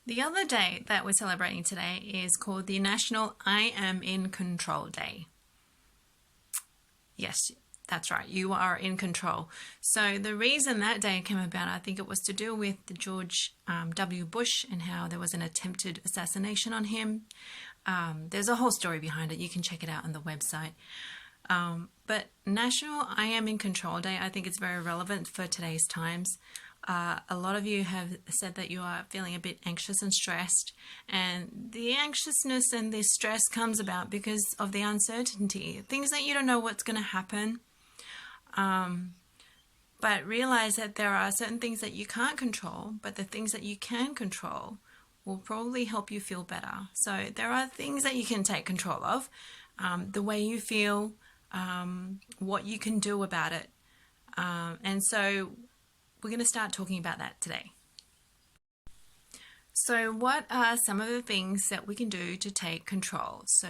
The other day that we're celebrating today is called the National I Am in Control Day. Yes, that's right, you are in control. So the reason that day came about, I think it was to do with the George W. Bush and how there was an attempted assassination on him. There's a whole story behind it. You can check it out on the website. But National I Am in Control Day, I think it's very relevant for today's times. A lot of you have said that you are feeling a bit anxious and stressed, and the anxiousness and the stress comes about because of the uncertainty, things that you don't know what's going to happen. But realize that there are certain things that you can't control, but the things that you can control will probably help you feel better. So there are things that you can take control of, the way you feel, what you can do about it. And so we're going to start talking about that today. So what are some of the things that we can do to take control? So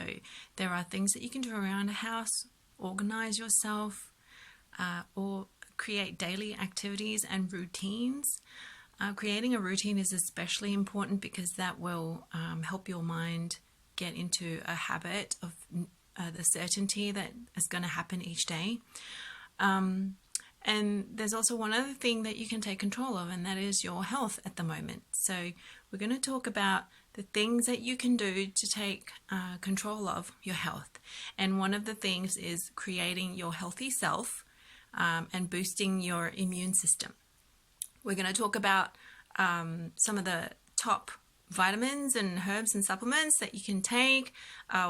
there are things that you can do around a house, organize yourself, or create daily activities and routines. Creating a routine is especially important because that will help your mind get into a habit of the certainty that is going to happen each day. And there's also one other thing that you can take control of, and that is your health at the moment. So we're going to talk about the things that you can do to take control of your health. And one of the things is creating your healthy self and boosting your immune system. We're going to talk about some of the top vitamins and herbs and supplements that you can take,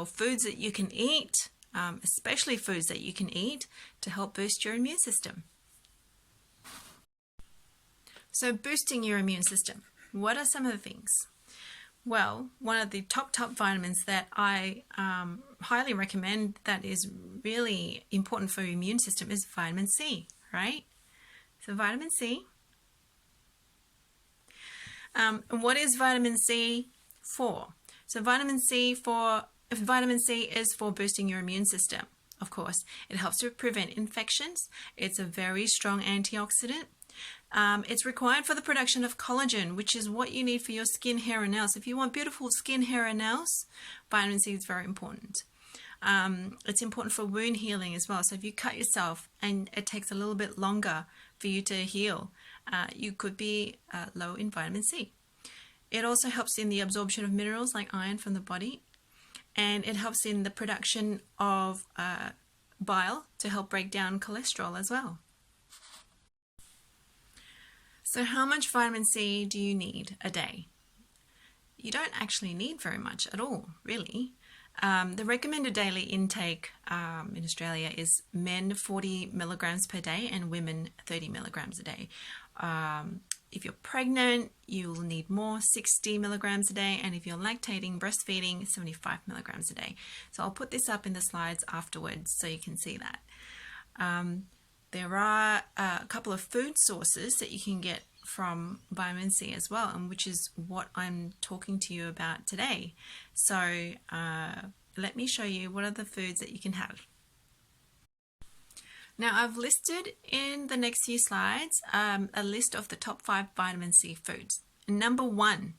foods that you can eat, especially foods that you can eat to help boost your immune system. So boosting your immune system, what are some of the things? Well, one of the top vitamins that I highly recommend that is really important for your immune system is vitamin C, right? So vitamin C. And what is vitamin C for? So vitamin C is for boosting your immune system, of course. It helps to prevent infections. It's a very strong antioxidant. It's required for the production of collagen, which is what you need for your skin, hair, and nails. If you want beautiful skin, hair, and nails, vitamin C is very important. It's important for wound healing as well. So if you cut yourself and it takes a little bit longer for you to heal, you could be low in vitamin C. It also helps in the absorption of minerals like iron from the body, and it helps in the production of bile to help break down cholesterol as well. So how much vitamin C do you need a day? You don't actually need very much at all, really. The recommended daily intake in Australia is men 40 milligrams per day and women 30 milligrams a day. If you're pregnant, you'll need more, 60 milligrams a day, and if you're lactating, breastfeeding, 75 milligrams a day. So I'll put this up in the slides afterwards so you can see that. There are a couple of food sources that you can get from vitamin C as well, and which is what I'm talking to you about today. So let me show you what are the foods that you can have. Now I've listed in the next few slides a list of the top 5 vitamin C foods. Number 1,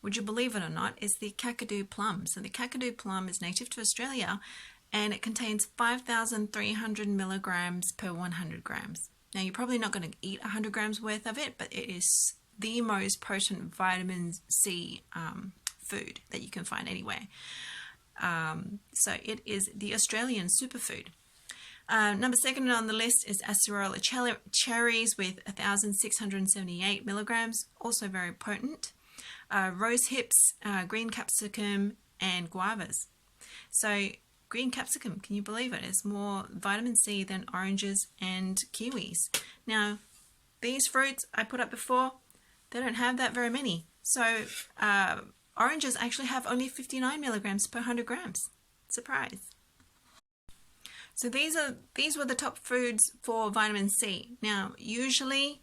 would you believe it or not, is the Kakadu plum. So the Kakadu plum is native to Australia, and it contains 5,300 milligrams per 100 grams. Now you're probably not going to eat 100 grams worth of it, but it is the most potent vitamin C food that you can find anywhere. So it is the Australian superfood. Number 2 on the list is acerola cherries with 1,678 milligrams, also very potent. Rose hips, green capsicum, and guavas. So green capsicum, can you believe it? It's more vitamin C than oranges and kiwis. Now, these fruits I put up before, they don't have that very many. So oranges actually have only 59 milligrams per 100 grams. Surprise. So these were the top foods for vitamin C. Now, usually,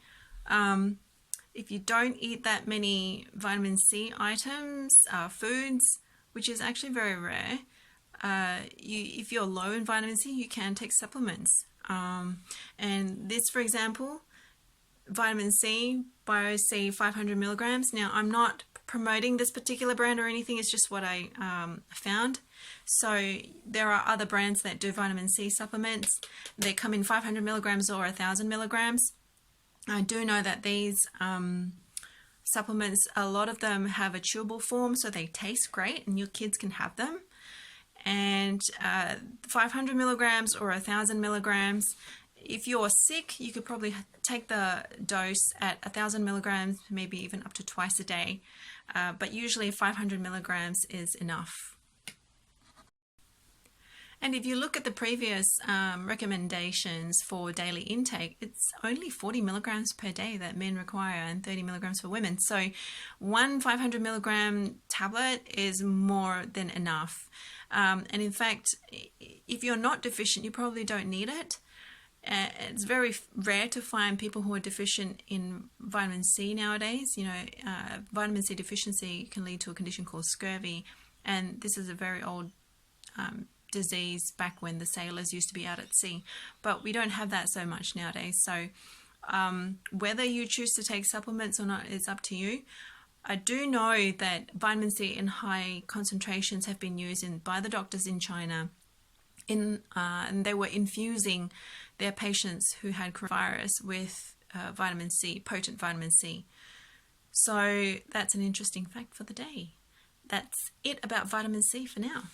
if you don't eat that many vitamin C items, foods, which is actually very rare, if you're low in vitamin C, you can take supplements. And this, for example, vitamin C, Bio C 500 milligrams. Now, I'm not promoting this particular brand or anything. It's just what I found. So there are other brands that do vitamin C supplements. They come in 500 milligrams or 1,000 milligrams. I do know that these supplements, a lot of them have a chewable form, so they taste great and your kids can have them. And 500 milligrams or 1,000 milligrams, if you're sick, you could probably take the dose at 1,000 milligrams, maybe even up to twice a day. But usually 500 milligrams is enough. And if you look at the previous recommendations for daily intake, it's only 40 milligrams per day that men require and 30 milligrams for women. So one 500 milligram tablet is more than enough. And in fact, if you're not deficient, you probably don't need it. It's very rare to find people who are deficient in vitamin C nowadays. Vitamin C deficiency can lead to a condition called scurvy, and this is a very old disease back when the sailors used to be out at sea, but we don't have that so much nowadays. So whether you choose to take supplements or not is up to you. I do know that vitamin C in high concentrations have been used by the doctors in China, and they were infusing their patients who had coronavirus with vitamin C, potent vitamin C. So that's an interesting fact for the day. That's it about vitamin C for now.